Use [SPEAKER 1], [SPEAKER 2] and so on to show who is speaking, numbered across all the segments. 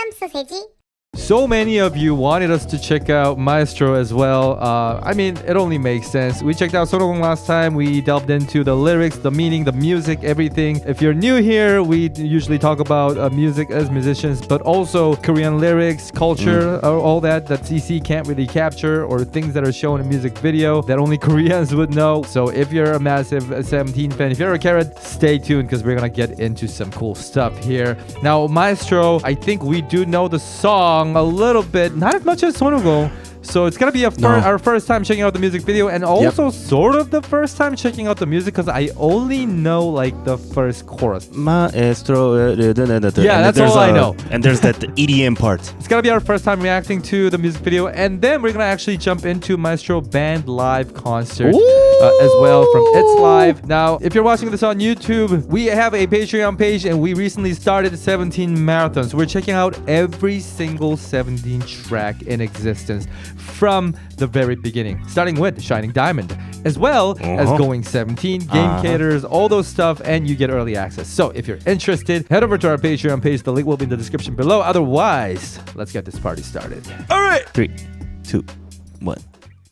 [SPEAKER 1] 신경 쓰세지?
[SPEAKER 2] So many of you wanted us to check out Maestro as well. I mean, it only makes sense. We checked out Sorogong last time. We delved into the lyrics, the meaning, the music, everything. If you're new here, we usually talk about music as musicians, but also Korean lyrics, culture, all that CC can't really capture, or things that are shown in music video that only Koreans would know. So if you're a massive 17 fan, if you're a carrot, stay tuned because we're gonna get into some cool stuff here. Now, Maestro, I think we do know the song a little bit, not as much as Sonogong. So it's gonna be our first time checking out the music video, and also sort of the first time checking out the music because I only know like the first chorus.
[SPEAKER 3] Maestro.
[SPEAKER 2] Yeah, that's all I know.
[SPEAKER 3] And there's that EDM part.
[SPEAKER 2] It's gonna be our first time reacting to the music video, and then we're gonna actually jump into Maestro Band Live concert as well from It's Live. Now, if you're watching this on YouTube, we have a Patreon page, and we recently started 17 marathons. We're checking out every single 17 track in existence from the very beginning, starting with Shining Diamond, as well as Going 17, Game Caterers, all those stuff, and you get early access. So if you're interested, head over to our Patreon page. The link will be in the description below. Otherwise, let's get this party started.
[SPEAKER 3] All right. 3, 2, 1.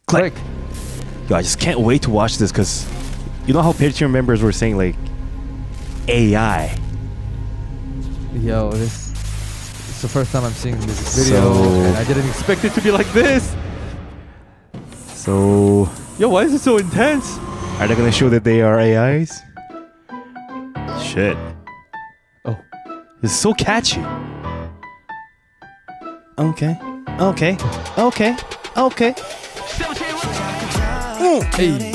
[SPEAKER 2] Click.
[SPEAKER 3] Yo, I just can't wait to watch this because you know how Patreon members were saying like AI.
[SPEAKER 2] Yo, this is the first time I'm seeing the music video, and I didn't expect it to be like this.
[SPEAKER 3] So,
[SPEAKER 2] Yo, why is it so intense?
[SPEAKER 3] are they gonna show that they are AIs? Shit.
[SPEAKER 2] Oh.
[SPEAKER 3] It's so catchy. Okay.
[SPEAKER 2] Hey.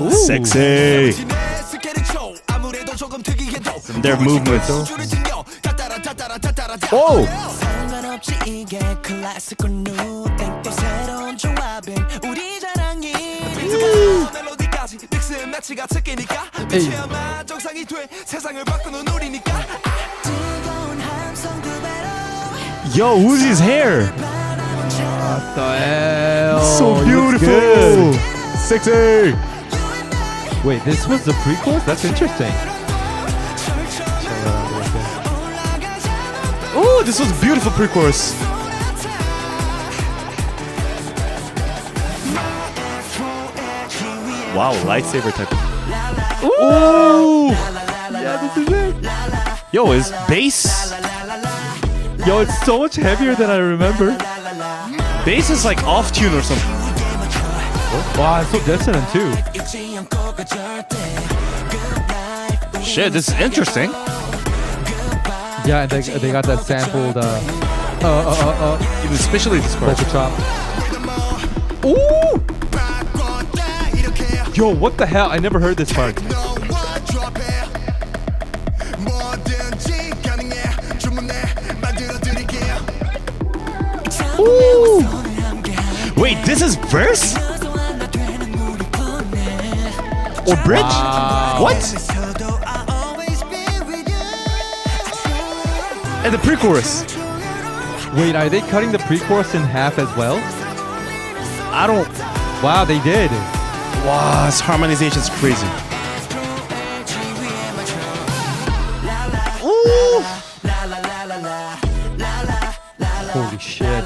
[SPEAKER 2] Ooh.
[SPEAKER 3] Sexy. Their movements. Oh. Yo, Woozi's hair.
[SPEAKER 2] What the hell?
[SPEAKER 3] So beautiful. Sexy.
[SPEAKER 2] Wait, this was the pre-chorus? That's interesting.
[SPEAKER 3] Oh, this was beautiful pre-chorus. Wow, lightsaber type of. Ooh!
[SPEAKER 2] Yeah, this is it.
[SPEAKER 3] Yo, is bass?
[SPEAKER 2] Yo, it's so much heavier than I remember.
[SPEAKER 3] Bass is like off tune or something.
[SPEAKER 2] Wow, it's so dissonant too.
[SPEAKER 3] Shit, this is interesting.
[SPEAKER 2] Yeah, and they got that sampled
[SPEAKER 3] Especially this part.
[SPEAKER 2] vocal chop. Ooh! Yo, what the hell? I never heard this part.
[SPEAKER 3] Ooh! Wait, this is verse? Or bridge?
[SPEAKER 2] Wow.
[SPEAKER 3] What? And the pre-chorus.
[SPEAKER 2] Wait, are they cutting the pre-chorus in half as well?
[SPEAKER 3] I don't.
[SPEAKER 2] Wow, they did.
[SPEAKER 3] Wow, this harmonization's crazy. Ooh!
[SPEAKER 2] Holy shit.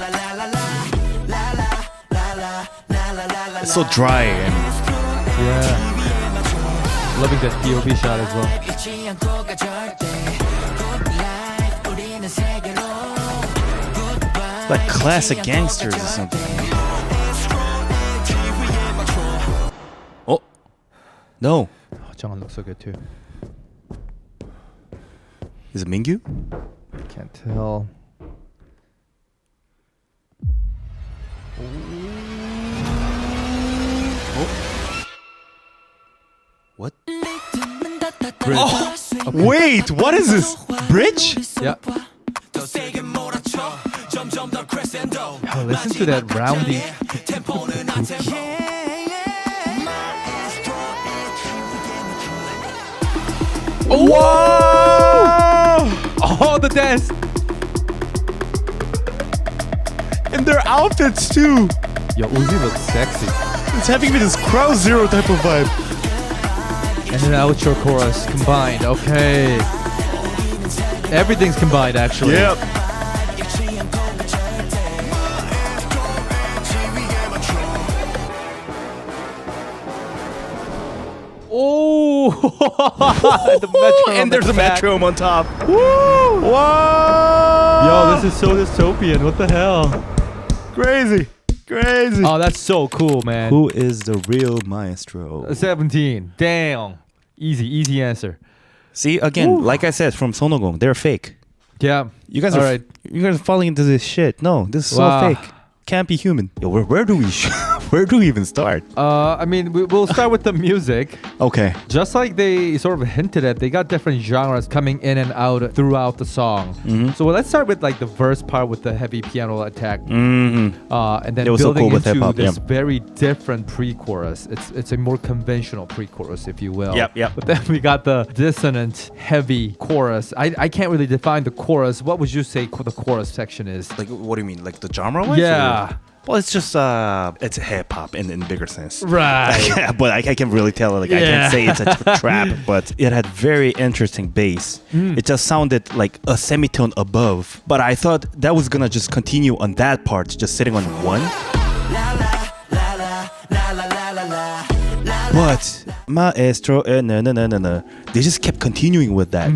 [SPEAKER 3] It's so dry and
[SPEAKER 2] Yeah. Loving that POV shot as well.
[SPEAKER 3] like classic gangsters or something. Oh, no.
[SPEAKER 2] Oh, Jungwon looks so good too.
[SPEAKER 3] Is it Mingyu?
[SPEAKER 2] Can't tell.
[SPEAKER 3] What?
[SPEAKER 2] Bridge.
[SPEAKER 3] Oh, wait, what is this? Bridge?
[SPEAKER 2] Yeah. Oh, listen to that rounding.
[SPEAKER 3] Oh, wow!
[SPEAKER 2] Oh, the dance.
[SPEAKER 3] And their outfits too.
[SPEAKER 2] Yo, Woozi looks sexy.
[SPEAKER 3] It's having me this Crowd Zero type of vibe.
[SPEAKER 2] And an outro chorus combined. Okay. Everything's combined, actually.
[SPEAKER 3] Yep.
[SPEAKER 2] Oh, the metronome
[SPEAKER 3] And there's a
[SPEAKER 2] back.
[SPEAKER 3] metronome on top. Woo! Whoa!
[SPEAKER 2] Yo, this is so dystopian. What the hell?
[SPEAKER 3] crazy. Crazy.
[SPEAKER 2] Oh, that's so cool, man.
[SPEAKER 3] Who is the real Maestro?
[SPEAKER 2] 17. Damn. Easy answer.
[SPEAKER 3] See, again,
[SPEAKER 2] Woo.
[SPEAKER 3] like I said, from Sonogong, they're fake.
[SPEAKER 2] Yeah.
[SPEAKER 3] You guys
[SPEAKER 2] All
[SPEAKER 3] are
[SPEAKER 2] right.
[SPEAKER 3] you guys are falling into this shit. No, this is
[SPEAKER 2] Wow.
[SPEAKER 3] so fake. Can't be human. Yo, where do we where do we even start?
[SPEAKER 2] I mean, we'll start with the music.
[SPEAKER 3] Okay.
[SPEAKER 2] Just like they sort of hinted at, they got different genres coming in and out throughout the song.
[SPEAKER 3] Mhm.
[SPEAKER 2] So let's start with like the verse part with the heavy piano attack,
[SPEAKER 3] Mm-hmm.
[SPEAKER 2] and then
[SPEAKER 3] It was so
[SPEAKER 2] building
[SPEAKER 3] cool with
[SPEAKER 2] into
[SPEAKER 3] hip-hop,
[SPEAKER 2] this
[SPEAKER 3] yeah.
[SPEAKER 2] very different pre-chorus. It's a more conventional pre-chorus, if you will.
[SPEAKER 3] Yep.
[SPEAKER 2] But then we got the dissonant, heavy chorus. I can't really define the chorus. What would you say the chorus section is?
[SPEAKER 3] Like, what do you mean? Like the genre wise?
[SPEAKER 2] Yeah.
[SPEAKER 3] Well, it's just it's hip hop in bigger sense.
[SPEAKER 2] Right.
[SPEAKER 3] Yeah, but I can really tell. Like I
[SPEAKER 2] Yeah.
[SPEAKER 3] can't say it's a trap, but it had very interesting bass. It just sounded like a semitone above. But I thought that was gonna just continue on that part, just sitting on one. But Maestro, no. They just kept continuing with that.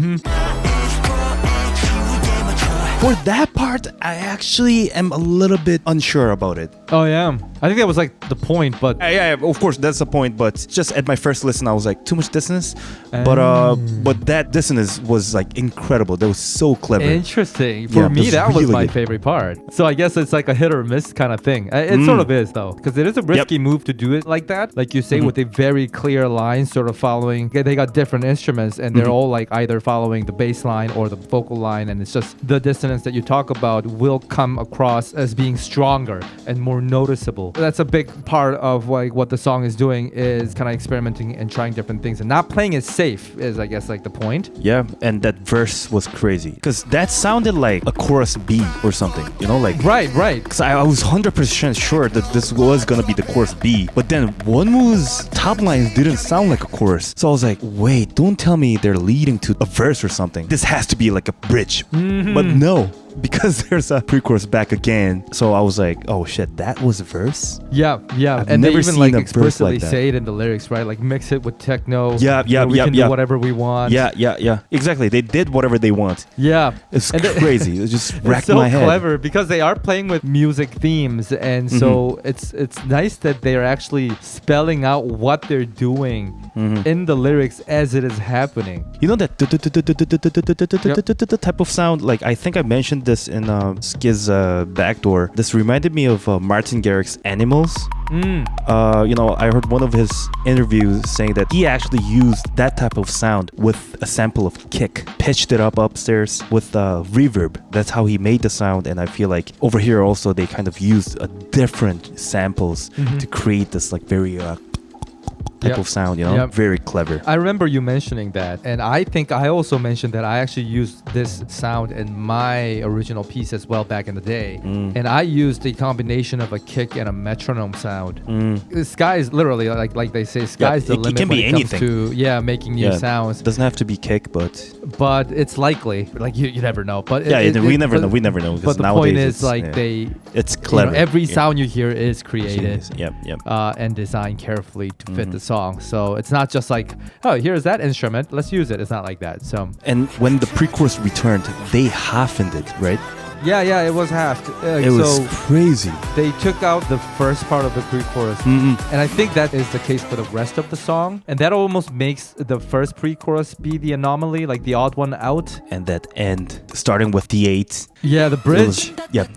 [SPEAKER 3] For that part, I actually am a little bit unsure about it.
[SPEAKER 2] Oh yeah. I think that was like the point, but
[SPEAKER 3] Yeah, of course, that's the point. But just at my first listen, I was like, too much dissonance. But that dissonance was like incredible. That was so clever.
[SPEAKER 2] interesting. For
[SPEAKER 3] Yeah,
[SPEAKER 2] me,
[SPEAKER 3] that's
[SPEAKER 2] that was
[SPEAKER 3] really
[SPEAKER 2] my
[SPEAKER 3] good.
[SPEAKER 2] favorite part. So I guess it's like a hit or miss kind of thing. It sort of is though, because it is a risky move to do it like that. Like you say, with a very clear line, sort of following. They got different instruments, and they're all like either following the bass line or the vocal line, and it's just the dissonance that you talk about will come across as being stronger and more noticeable. That's a big part of like what the song is doing, is kind of experimenting and trying different things and not playing it safe. Is I guess like the point.
[SPEAKER 3] Yeah, and that verse was crazy because that sounded like a chorus B or something. You know, like
[SPEAKER 2] Right.
[SPEAKER 3] Because I was 100% sure that this was gonna be the chorus B, but then Wonwoo's top lines didn't sound like a chorus. So I was like, wait, don't tell me they're leading to a verse or something. This has to be like a bridge. But no, because there's a pre-chorus back again. So I was like, oh shit, that was a verse?
[SPEAKER 2] Yeah.
[SPEAKER 3] I've
[SPEAKER 2] And they
[SPEAKER 3] never
[SPEAKER 2] even
[SPEAKER 3] seen
[SPEAKER 2] like
[SPEAKER 3] a verse
[SPEAKER 2] explicitly
[SPEAKER 3] like that.
[SPEAKER 2] say it in the lyrics, right? Like mix it with techno.
[SPEAKER 3] Yeah,
[SPEAKER 2] we can
[SPEAKER 3] yeah.
[SPEAKER 2] do whatever we want.
[SPEAKER 3] Yeah. Exactly. They did whatever they want.
[SPEAKER 2] Yeah.
[SPEAKER 3] It's
[SPEAKER 2] And
[SPEAKER 3] crazy. It just
[SPEAKER 2] It's
[SPEAKER 3] wrecked
[SPEAKER 2] so
[SPEAKER 3] my head.
[SPEAKER 2] clever because they are playing with music themes, and so it's nice that they're actually spelling out what they're doing in the lyrics as it is happening.
[SPEAKER 3] You know that type of sound, like I think I mentioned this in Skiz Backdoor. This reminded me of Martin Garrix's Animals. You know, I heard one of his interviews saying that he actually used that type of sound with a sample of kick, pitched it up upstairs with reverb. That's how he made the sound, and I feel like over here also they kind of used different samples to create this like very type of sound, you know?
[SPEAKER 2] Yep.
[SPEAKER 3] Very clever.
[SPEAKER 2] I remember you mentioning that, and I think I also mentioned that I actually used this sound in my original piece as well back in the day. And I used a combination of a kick and a metronome sound. The sky is literally like they say, sky's the
[SPEAKER 3] it
[SPEAKER 2] limit
[SPEAKER 3] can
[SPEAKER 2] when
[SPEAKER 3] be
[SPEAKER 2] it comes
[SPEAKER 3] anything.
[SPEAKER 2] to making new sounds.
[SPEAKER 3] Doesn't have to be kick, but
[SPEAKER 2] It's likely, like you never know. But
[SPEAKER 3] we never know. We never know.
[SPEAKER 2] But the point is, like
[SPEAKER 3] it's clever.
[SPEAKER 2] every sound you hear is created.
[SPEAKER 3] Yep.
[SPEAKER 2] And designed carefully to fit the song. So it's not just like, oh, here's that instrument, let's use it. It's not like that. So
[SPEAKER 3] And when the pre-chorus returned, they halfened it, right?
[SPEAKER 2] yeah, it was halved.
[SPEAKER 3] It was crazy.
[SPEAKER 2] They took out the first part of the pre-chorus, and I think that is the case for the rest of the song. And that almost makes the first pre-chorus be the anomaly, like the odd one out.
[SPEAKER 3] And that end, starting with D8.
[SPEAKER 2] Yeah, the bridge.
[SPEAKER 3] It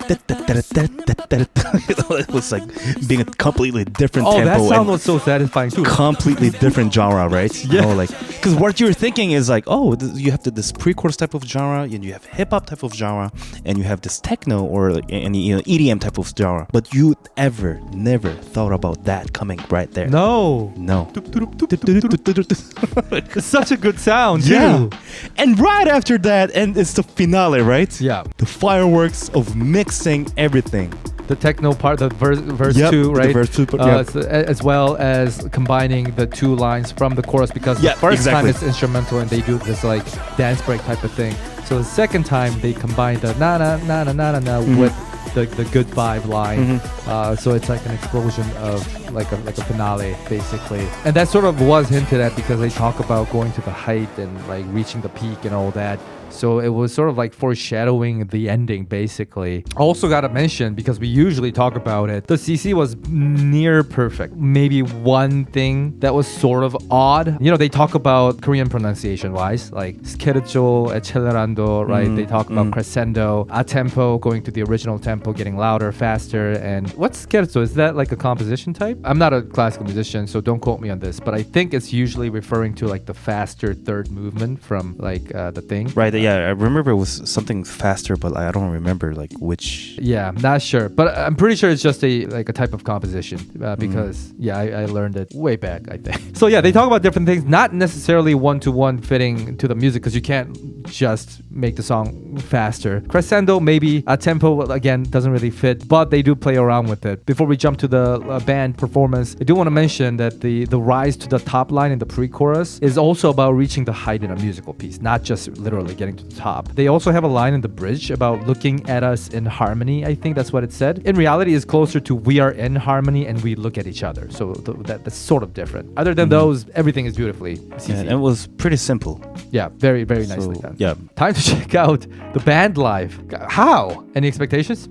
[SPEAKER 3] was like being a completely different
[SPEAKER 2] Oh,
[SPEAKER 3] tempo.
[SPEAKER 2] that sound
[SPEAKER 3] and
[SPEAKER 2] was so satisfying too.
[SPEAKER 3] completely different genre, right?
[SPEAKER 2] Yeah.
[SPEAKER 3] You know, like, because what you're thinking is like, oh, you have this pre-chorus type of genre, and you have hip-hop type of genre, and you have this techno or like any EDM type of genre. But you never thought about that coming right there.
[SPEAKER 2] No. It's such a good sound too.
[SPEAKER 3] Yeah. And right after that, and it's the finale, right?
[SPEAKER 2] Yeah.
[SPEAKER 3] The fireworks of mixing everything.
[SPEAKER 2] the techno part, the verse
[SPEAKER 3] Yep,
[SPEAKER 2] 2, right?
[SPEAKER 3] the verse 2, yep.
[SPEAKER 2] As well as combining the two lines from the chorus, because the first time it's instrumental and they do this like dance break type of thing. So the second time they combine the na na na na na na with the good vibe line. So it's like an explosion of like a finale basically. And that sort of was hinted at because they talk about going to the height and like reaching the peak and all that. So it was sort of like foreshadowing the ending basically. Also gotta mention, because we usually talk about it, the CC was near perfect. Maybe one thing that was sort of odd. You know, they talk about Korean pronunciation wise, like scherzo, accelerando, right? They talk about crescendo, a tempo, going to the original tempo, getting louder, faster. And what's scherzo? Is that like a composition type? I'm not a classical musician, so don't quote me on this, but I think it's usually referring to like the faster third movement from like the thing.
[SPEAKER 3] Right, yeah, I remember it was something faster, but I don't remember like which.
[SPEAKER 2] Yeah, not sure, but I'm pretty sure it's just a type of composition because I learned it way back, I think. So yeah, they talk about different things, not necessarily one-to-one fitting to the music, because you can't just make the song faster. Crescendo, maybe. A tempo, again, doesn't really fit, but they do play around with it. Before we jump to the band performance, I do want to mention that the rise to the top line in the pre-chorus is also about reaching the height in a musical piece, not just literally getting to the top. They also have a line in the bridge about looking at us in harmony. I think that's what it said. In reality, it's closer to we are in harmony and we look at each other. So that's sort of different. Other than those, everything is beautifully CC.
[SPEAKER 3] Yeah, and it was pretty simple.
[SPEAKER 2] Yeah, very, very nicely done.
[SPEAKER 3] Yeah.
[SPEAKER 2] Time to check out the band live. How? Any expectations?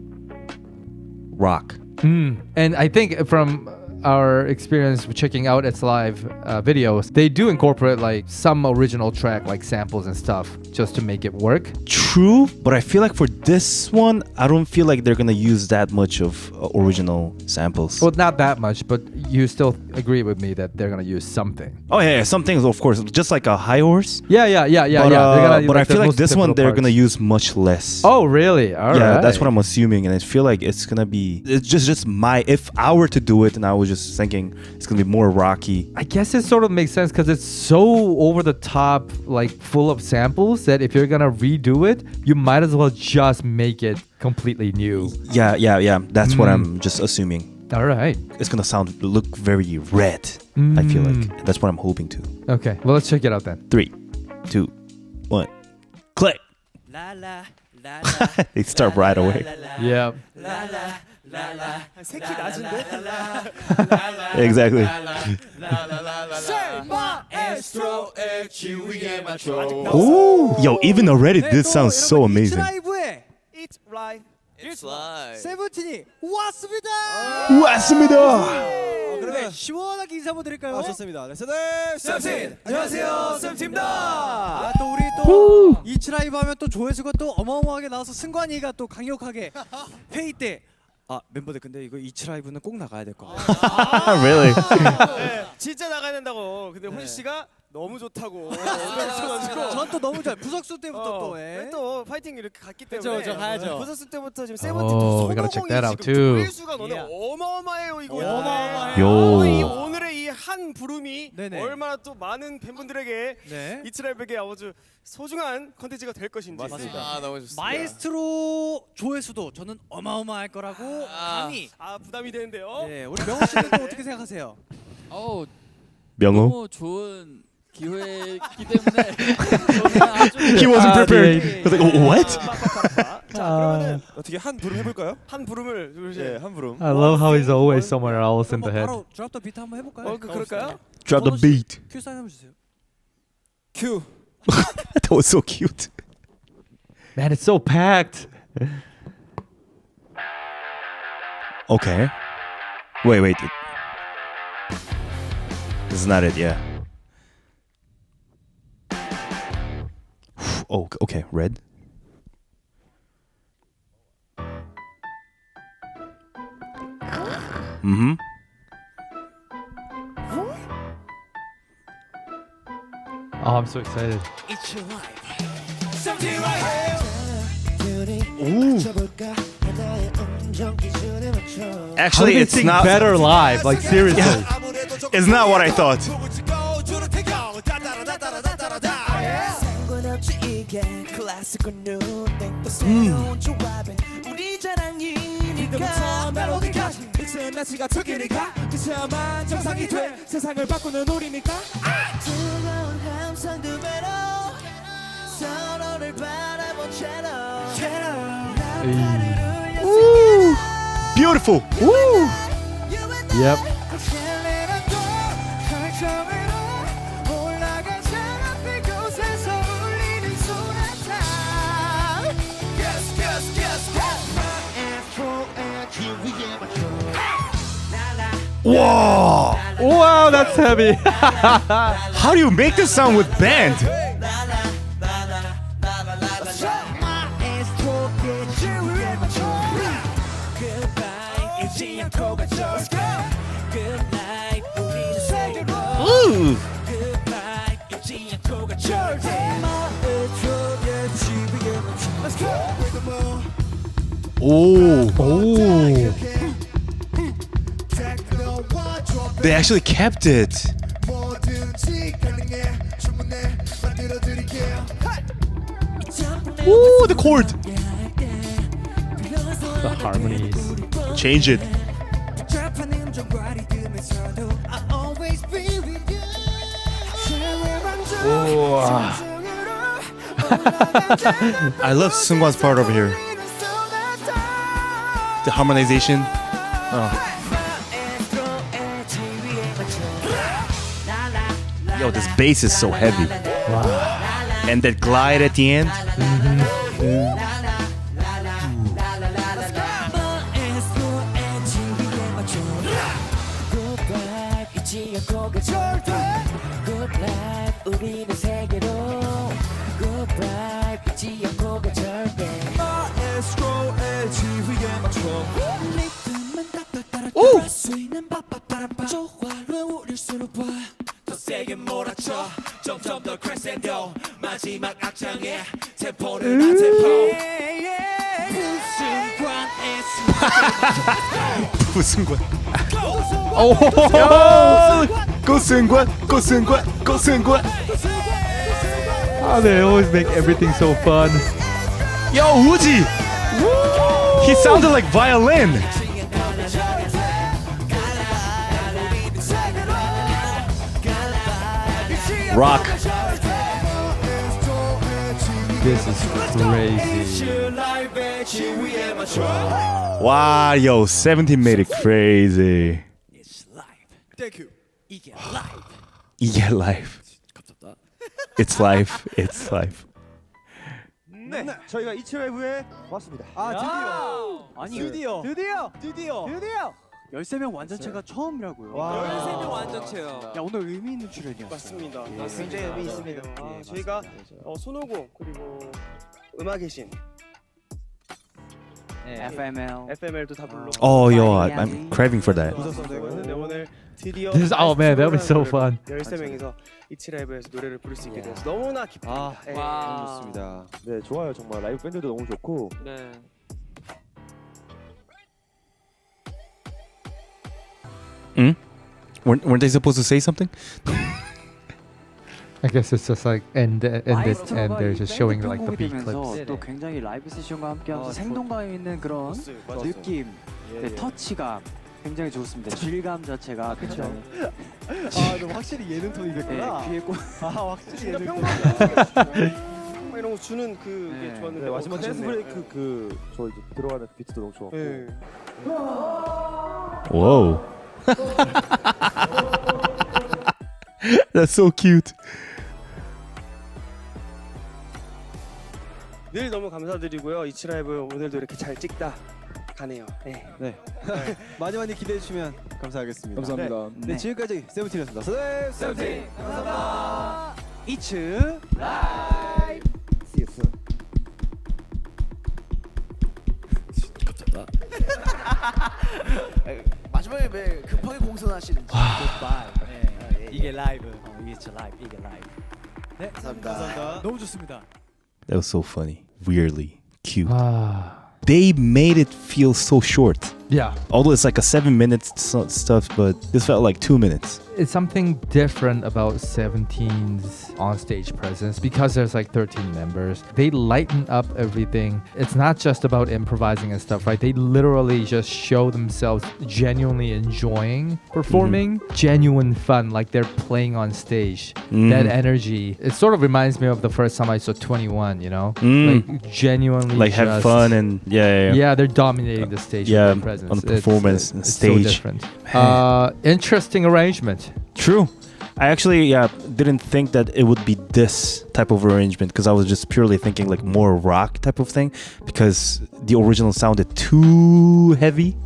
[SPEAKER 3] Rock.
[SPEAKER 2] And I think from our experience with checking out its live videos, they do incorporate like some original track, like samples and stuff, just to make it work.
[SPEAKER 3] True, but I feel like for this one, I don't feel like they're gonna use that much of original samples.
[SPEAKER 2] Well, not that much, but you still agree with me that they're gonna use something.
[SPEAKER 3] Oh yeah, some things, of course, just like a high horse.
[SPEAKER 2] Yeah.
[SPEAKER 3] But I feel like this one they're gonna use much less.
[SPEAKER 2] Oh, really? All right.
[SPEAKER 3] That's what I'm assuming, and I feel like it's gonna be. It's just my. If I were to do it, and I was just thinking it's gonna be more rocky.
[SPEAKER 2] I guess it sort of makes sense because it's so over the top, like full of samples, that if you're gonna redo it, you might as well just make it completely new.
[SPEAKER 3] Yeah. That's what I'm just assuming.
[SPEAKER 2] All right.
[SPEAKER 3] It's gonna look very red. I feel like that's what I'm hoping to.
[SPEAKER 2] Okay, well, let's check it out then.
[SPEAKER 3] 3, 2, 1, click. They start right away.
[SPEAKER 2] Yeah.
[SPEAKER 3] Exactly. Ooh, yo, even already this sounds so amazing.
[SPEAKER 1] It's live.
[SPEAKER 4] It's live.
[SPEAKER 1] 세븐틴이 왔습니다. 그러면 시원하게 인사 한번 드릴까요? 좋습니다. 네, 세븐틴. 안녕하세요, 세븐틴입니다. 또 우리 또 이츠라이브 하면 또 조회수가 또 어마어마하게 나와서 승관이가 또 강력하게 회의 때 멤버들 근데 이거 이츠라이브는 꼭 나가야 될 것 같아요.
[SPEAKER 3] Really?
[SPEAKER 4] 네, 진짜 나가야 된다고. 근데 호시 씨가 너무 좋다고.
[SPEAKER 1] 전 또 너무 좋아요. 부석수 때부터 또.
[SPEAKER 4] 또 파이팅 이렇게 갔기 때문에.
[SPEAKER 1] 그쵸, 가야죠.
[SPEAKER 4] 부석수 때부터 지금 세븐틴
[SPEAKER 2] we gotta check that out
[SPEAKER 4] 지금
[SPEAKER 2] too.
[SPEAKER 4] 조회수가 너네 어마어마해요 이거.
[SPEAKER 3] 요.
[SPEAKER 4] 이 오늘의 이 한 부름이
[SPEAKER 1] 네네.
[SPEAKER 4] 얼마나 또 많은 팬분들에게
[SPEAKER 1] 네.
[SPEAKER 4] 이츠라이브에게 아주 소중한 컨텐츠가 될 것인지.
[SPEAKER 1] 맞습니다.
[SPEAKER 4] 너무 좋습니다.
[SPEAKER 1] 마에스트로 조회수도 저는 어마어마할 거라고 감히.
[SPEAKER 4] 부담이 되는데요.
[SPEAKER 1] 네, 우리 명호 씨는 또 어떻게 생각하세요?
[SPEAKER 3] 명호?
[SPEAKER 5] 너무 좋은 기회이기 때문에 저는 아주
[SPEAKER 3] He wasn't prepared. He was like, what?
[SPEAKER 4] 자, 그러면은
[SPEAKER 6] 어떻게 한 부름 해볼까요?
[SPEAKER 4] 한 부름을
[SPEAKER 6] 예, 한 부름.
[SPEAKER 2] I love how he's always somewhere else in the head.
[SPEAKER 1] 바로 드랍 더 비트 한번 해볼까요?
[SPEAKER 4] 그럴까요?
[SPEAKER 3] Drop the beat.
[SPEAKER 1] 큐 사인 한번 주세요.
[SPEAKER 6] 큐.
[SPEAKER 3] That was so cute.
[SPEAKER 2] Man, it's so packed.
[SPEAKER 3] Okay. Wait. This is not it, yeah. Oh, okay, red. Mm-hmm.
[SPEAKER 2] Oh, I'm so excited.
[SPEAKER 3] Actually, it's
[SPEAKER 2] sing
[SPEAKER 3] not
[SPEAKER 2] better live. Like seriously.
[SPEAKER 3] It's not what I thought.
[SPEAKER 6] 이때부터 멜로디까지 익스나치가 특이니까 미쳐만 정상이 돼 세상을 바꾸는 우리니까
[SPEAKER 7] 뜨거운 함성도 매로 서로를 바라본 채로
[SPEAKER 3] Beautiful.
[SPEAKER 2] Yep.
[SPEAKER 3] Whoa!
[SPEAKER 2] Wow, that's heavy.
[SPEAKER 3] How do you make this sound with band? Ooh. Oh. They actually kept it. Ooh, the chord.
[SPEAKER 2] The harmonies.
[SPEAKER 3] Change it. I love Sungwan's part over here. The harmonization. Oh. Yo, this bass is so heavy. Wow. And that glide at the end.
[SPEAKER 6] 세게 몰아쳐 점점 더 크레센도 마지막 악장에 템포를 나 템포
[SPEAKER 3] 부승관. Oh. Go Sungwan, go Sungwan, go Sungwan.
[SPEAKER 2] Oh, they always make everything so fun.
[SPEAKER 3] Yo, Woozi. He sounded like violin. Rock.
[SPEAKER 2] This is crazy.
[SPEAKER 3] Wow, yo, 17 made it crazy.
[SPEAKER 6] 땡큐 이게 라이브
[SPEAKER 3] Yeah, life. It's life. It's life.
[SPEAKER 6] 네 저희가 이치라이브에 왔습니다
[SPEAKER 1] 아니 드디어 13명 완전체가 처음이라고요.
[SPEAKER 4] 13명 완전체요.
[SPEAKER 1] 야 오늘 의미 있는 출연이었어요.
[SPEAKER 4] 맞습니다.
[SPEAKER 6] 굉장히 의미 있습니다 저희가 손오공 그리고 음악의 신 FML도 다 불러
[SPEAKER 3] Oh, yo, I'm craving for that.
[SPEAKER 6] 근데 오늘 드디어
[SPEAKER 2] Oh man, that was so fun.
[SPEAKER 6] 13명이서 이치라이브에서 노래를 부를 수 있게 돼서 너무나 기쁩니다
[SPEAKER 4] 와.
[SPEAKER 6] 좋습니다
[SPEAKER 8] 네 좋아요 정말 라이브 밴드도 너무 좋고
[SPEAKER 4] 네.
[SPEAKER 3] Weren't they supposed to say something?
[SPEAKER 2] I guess it's just like and they're just showing like the beat clips.
[SPEAKER 1] 또 굉장히 라이브 세션과 함께하면서 생동감 있는 그런 느낌, 네, 터치감 굉장히 좋습니다. 질감 자체가 굉장히 너 확실히 예능 톤이 됐구나. 귀에 꽂. 확실히 예능 톤.
[SPEAKER 6] 이런 거 주는 그게
[SPEAKER 1] 네.
[SPEAKER 6] 좋았는데
[SPEAKER 8] 네, 마지막 댄스
[SPEAKER 6] 가셨네.
[SPEAKER 8] 브레이크 저 이제 들어가는 비트도 너무 좋았고
[SPEAKER 6] 네.
[SPEAKER 3] Whoa. That's so cute.
[SPEAKER 6] 늘 너무 감사드리고요. 이치라이브 오늘도 이렇게 잘 찍다 가네요. 네.
[SPEAKER 1] 많이 많이 기대해 주시면 감사하겠습니다.
[SPEAKER 8] 감사합니다.
[SPEAKER 1] 네, 지금까지 세븐틴이었습니다. 세븐틴 감사합니다. 이츠
[SPEAKER 8] CS
[SPEAKER 5] 마지막에 왜 급하게 공손하시는지. 이게 라이브. 이게 라이브. 이게 라이브.
[SPEAKER 1] 네, 감사합니다. 너무 좋습니다.
[SPEAKER 3] That was so funny. Weirdly cute.
[SPEAKER 2] Ah.
[SPEAKER 3] They made it feel so short.
[SPEAKER 2] Yeah.
[SPEAKER 3] Although it's like a 7 minute stuff, but this felt like 2 minutes.
[SPEAKER 2] It's something different about 17's on-stage presence because there's like 13 members. They lighten up everything. It's not just about improvising and stuff, right? They literally just show themselves genuinely enjoying performing, genuine fun, like they're playing on stage. That energy, it sort of reminds me of the first time I saw 21, you know? Like genuinely
[SPEAKER 3] Like have
[SPEAKER 2] just-
[SPEAKER 3] fun and yeah.
[SPEAKER 2] they're dominating the stage
[SPEAKER 3] Yeah,
[SPEAKER 2] with their presence.
[SPEAKER 3] on the performance and
[SPEAKER 2] it's
[SPEAKER 3] stage.
[SPEAKER 2] so different. Interesting arrangement.
[SPEAKER 3] True. I actually didn't think that it would be this type of arrangement because I was just purely thinking like more rock type of thing because the original sounded too heavy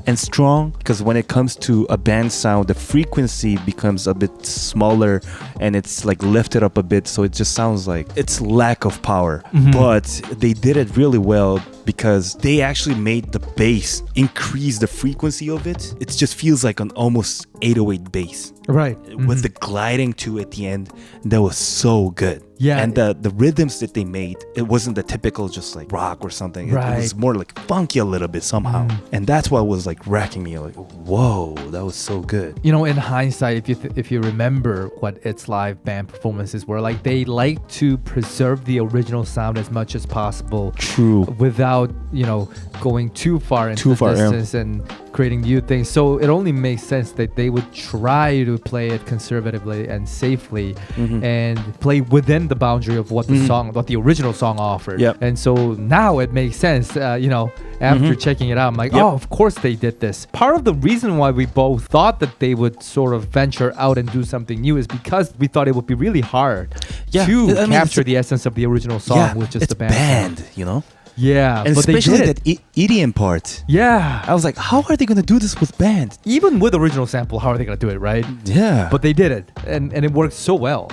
[SPEAKER 3] and strong, because when it comes to a band sound, the frequency becomes a bit smaller and it's like lifted up a bit, so it just sounds like it's lack of power. But they did it really well because they actually made the bass increase the frequency of it. It just feels like an almost 808 bass.
[SPEAKER 2] Right.
[SPEAKER 3] With the gliding too at the end, that was so good.
[SPEAKER 2] Yeah.
[SPEAKER 3] And the rhythms that they made, it wasn't the typical just like rock or something. It was more like funky a little bit somehow. And that's what was like racking me, like, whoa, that was so good.
[SPEAKER 2] You know, in hindsight, if you remember what its live band performances were like, they like to preserve the original sound as much as possible.
[SPEAKER 3] True.
[SPEAKER 2] Without, you know, going too far into the distance and creating new things. So it only makes sense that they would try to play it conservatively and safely and play within the boundary of what the song, what the original song offered.
[SPEAKER 3] Yep.
[SPEAKER 2] And so now it makes sense, you know, after checking it out, I'm like, oh, of course they did this. Part of the reason why we both thought that they would sort of venture out and do something new is because we thought it would be really hard to capture the essence of the original song, which is
[SPEAKER 3] it's
[SPEAKER 2] the band.
[SPEAKER 3] you know?
[SPEAKER 2] Yeah,
[SPEAKER 3] And
[SPEAKER 2] but
[SPEAKER 3] especially
[SPEAKER 2] they did it.
[SPEAKER 3] that EDM part.
[SPEAKER 2] Yeah.
[SPEAKER 3] I was like, how are they going to do this with band?
[SPEAKER 2] Even with original sample, how are they going to do it, right?
[SPEAKER 3] Yeah.
[SPEAKER 2] But they did it, and it worked so well.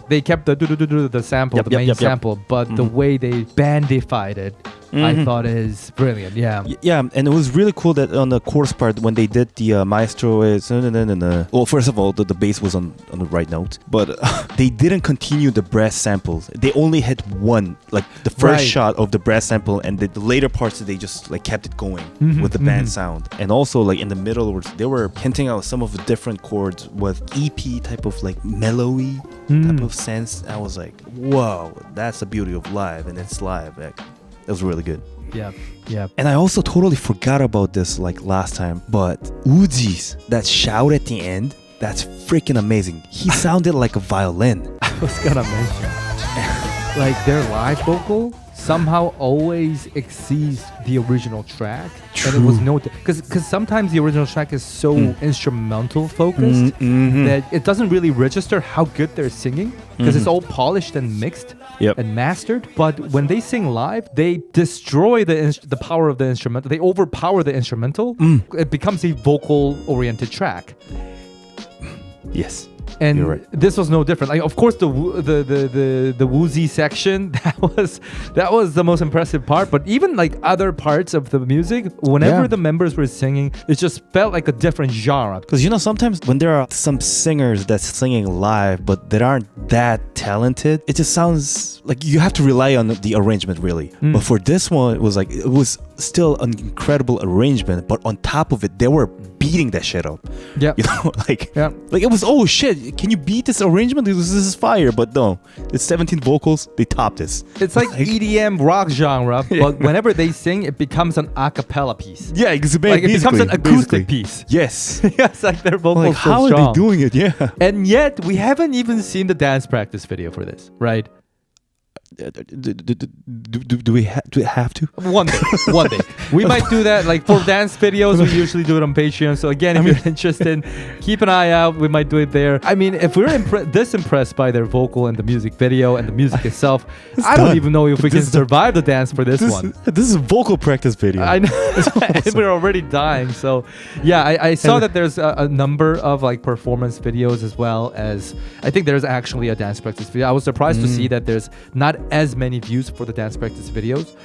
[SPEAKER 2] They kept the sample, the main sample, but the way they bandified it, I thought is brilliant. Yeah.
[SPEAKER 3] Yeah, and it was really cool that on the chorus part when they did the Maestro is well, first of all, the bass was on the right note, but they didn't continue the brass samples. They only had one, like the first shot of the brass sample, and the later parts they just like kept it going with the band sound. And also like in the middle, they were hinting out some of the different chords with EP type of like mellowy type of sense. I was like, whoa, that's the beauty of live, and it's live. Like, it was really good.
[SPEAKER 2] Yeah. Yeah.
[SPEAKER 3] And I also totally forgot about this like last time, but Woozi's that shout at the end, that's freaking amazing. He sounded like a violin.
[SPEAKER 2] I was gonna mention, like their live vocal somehow always exceeds the original track. And it was because sometimes the original track is so instrumental focused that it doesn't really register how good they're singing because it's all polished and mixed and mastered. But when they sing live, they destroy the power of the instrumental. They overpower the instrumental. It becomes a vocal oriented track.
[SPEAKER 3] Yes.
[SPEAKER 2] And
[SPEAKER 3] You're right.
[SPEAKER 2] this was no different. Like, of course, the Woozi section that was the most impressive part. But even like other parts of the music, whenever the members were singing, it just felt like a different genre.
[SPEAKER 3] Because you know, sometimes when there are some singers that's singing live, but that aren't that talented, it just sounds like you have to rely on the arrangement really. But for this one, it was still an incredible arrangement. But on top of it, they were beating that shit up. Yeah, you know, like it was, oh shit, can you beat this arrangement? This is fire. But no, it's 17 vocals. They topped this.
[SPEAKER 2] It's like EDM rock genre, but whenever they sing, it becomes an acapella piece.
[SPEAKER 3] Yeah, exactly.
[SPEAKER 2] Like it becomes an acoustic piece.
[SPEAKER 3] Yes.
[SPEAKER 2] Yes, like their vocals.
[SPEAKER 3] Like, how
[SPEAKER 2] so
[SPEAKER 3] are they doing it? Yeah.
[SPEAKER 2] And yet we haven't even seen the dance practice video for this, right?
[SPEAKER 3] Do we have to?
[SPEAKER 2] One day. We might do that. Like for dance videos, we usually do it on Patreon. So again, if you're interested, keep an eye out. We might do it there. I mean, if we're this impressed by their vocal and the music video and the music itself, I don't even know if we can survive the dance for this one.
[SPEAKER 3] This is a vocal practice video.
[SPEAKER 2] I know. And we're already dying. So yeah, I saw that there's a number of like performance videos as well as I think there's actually a dance practice video. I was surprised to see that there's not as many views for the dance practice videos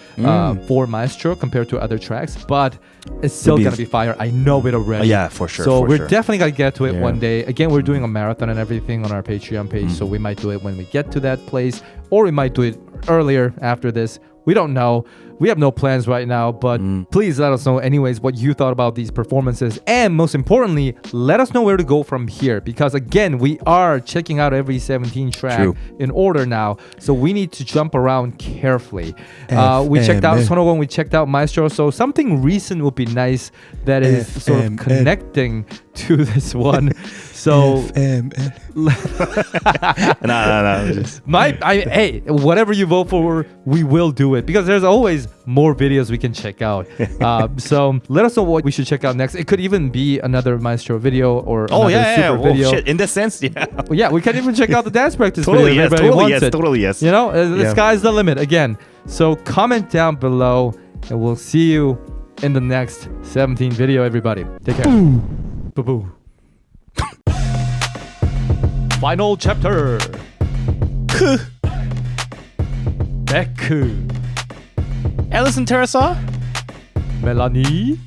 [SPEAKER 2] for Maestro compared to other tracks, but it's still gonna be fire. I know it already.
[SPEAKER 3] Yeah, for sure.
[SPEAKER 2] So we're definitely gonna get to it one day. Again, we're doing a marathon and everything on our Patreon page, so we might do it when we get to that place, or we might do it earlier after this. We don't know. We have no plans right now, but please let us know anyways what you thought about these performances. And most importantly, let us know where to go from here. Because again, we are checking out every 17 track in order now. So we need to jump around carefully. We checked out Sonogong, we checked out Maestro. So something recent would be nice that is sort of connecting to this one. So
[SPEAKER 3] no. Just
[SPEAKER 2] hey, whatever you vote for, we will do it because there's always more videos we can check out. So let us know what we should check out next. It could even be another Maestro video or another super video.
[SPEAKER 3] Oh, shit. In this sense, yeah.
[SPEAKER 2] Yeah, we can even check out the dance practice
[SPEAKER 3] Totally
[SPEAKER 2] video.
[SPEAKER 3] yes.
[SPEAKER 2] if everybody
[SPEAKER 3] Totally
[SPEAKER 2] wants
[SPEAKER 3] yes.
[SPEAKER 2] it.
[SPEAKER 3] Totally yes.
[SPEAKER 2] You know, the sky's the limit again. So comment down below, and we'll see you in the next 17 video. Everybody, take care. Boo boo. Final chapter. Beck.
[SPEAKER 3] Alison Teresa,
[SPEAKER 2] Melanie.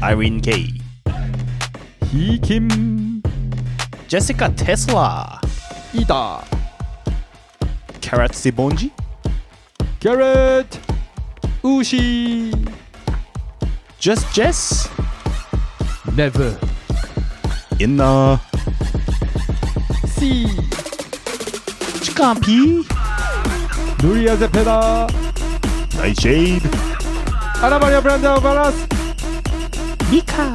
[SPEAKER 3] Irene K,
[SPEAKER 2] Hee Kim.
[SPEAKER 3] Jessica Tesla,
[SPEAKER 2] Ida.
[SPEAKER 3] Karat Sibonji,
[SPEAKER 2] Garrett. Ushi.
[SPEAKER 3] Just Jess,
[SPEAKER 2] Never.
[SPEAKER 3] Inna,
[SPEAKER 2] C.
[SPEAKER 3] Chikapi,
[SPEAKER 2] Nuria Zepeda.
[SPEAKER 3] Nightshade,
[SPEAKER 2] Ana Maria Branda Varas.
[SPEAKER 3] Mika.